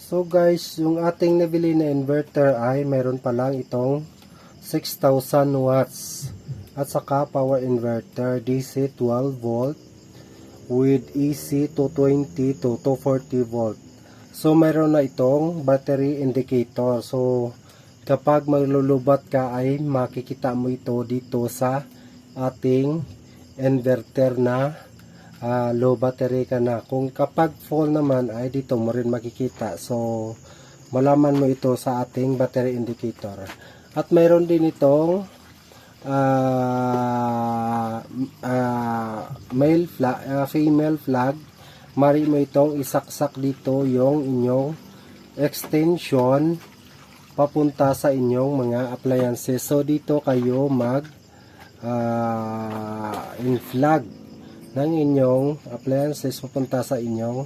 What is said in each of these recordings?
So guys, yung ating nabili na inverter ay mayroon pa lang itong 6,000 watts at saka power inverter DC 12 volt with AC 220 to 240 volt. So mayroon na itong battery indicator. So kapag maglulubat ka ay makikita mo ito dito sa ating inverter na low battery ka na. Kung kapag full naman ay dito mo rin makikita. So malaman mo ito sa ating battery indicator. At mayroon din itong male flag, female flag. Mari mo itong isaksak dito yung inyong extension papunta sa inyong mga appliances. So dito kayo mag in flag ng inyong appliances papunta sa inyong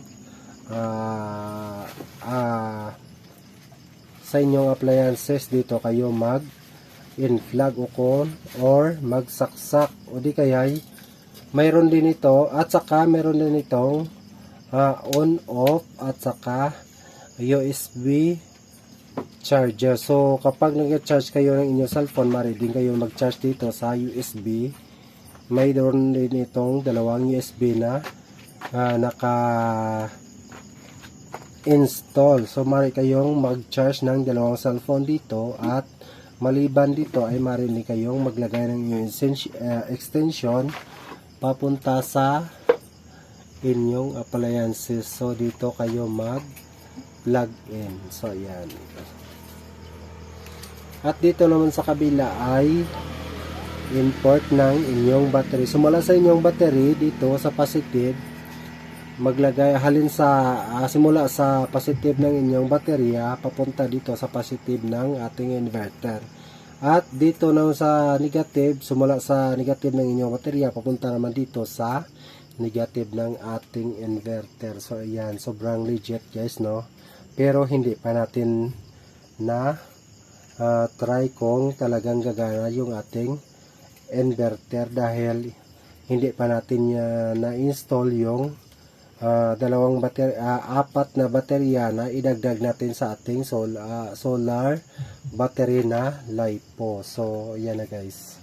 appliances. Dito kayo mag in flag or magsaksak o di kaya'y mayroon din ito at saka mayroon din itong on off at saka USB charger. So kapag nag-charge kayo ng inyong cellphone, mari din kayo mag-charge dito sa USB. Mayroon din itong dalawang USB na naka install. So mari kayong mag-charge ng dalawang cellphone dito at maliban dito ay mari din kayong maglagay ng inyong extension papunta sa inyong appliances. So dito kayo mag plug in. So ayan. At dito naman sa kabila ay import ng inyong battery. So mula sa inyong battery dito sa positive, maglagay halin sa simula sa positive ng inyong baterya papunta dito sa positive ng ating inverter. At dito naman sa negative, simula sa negative ng inyong baterya papunta naman dito sa negative ng ating inverter. So ayan, sobrang legit guys, no? Pero hindi pa natin na try kung talagang gagana yung ating inverter dahil hindi pa natin na-install yung dalawang battery, apat na baterya na idagdag natin sa ating solar battery na LiPo. So yan na guys.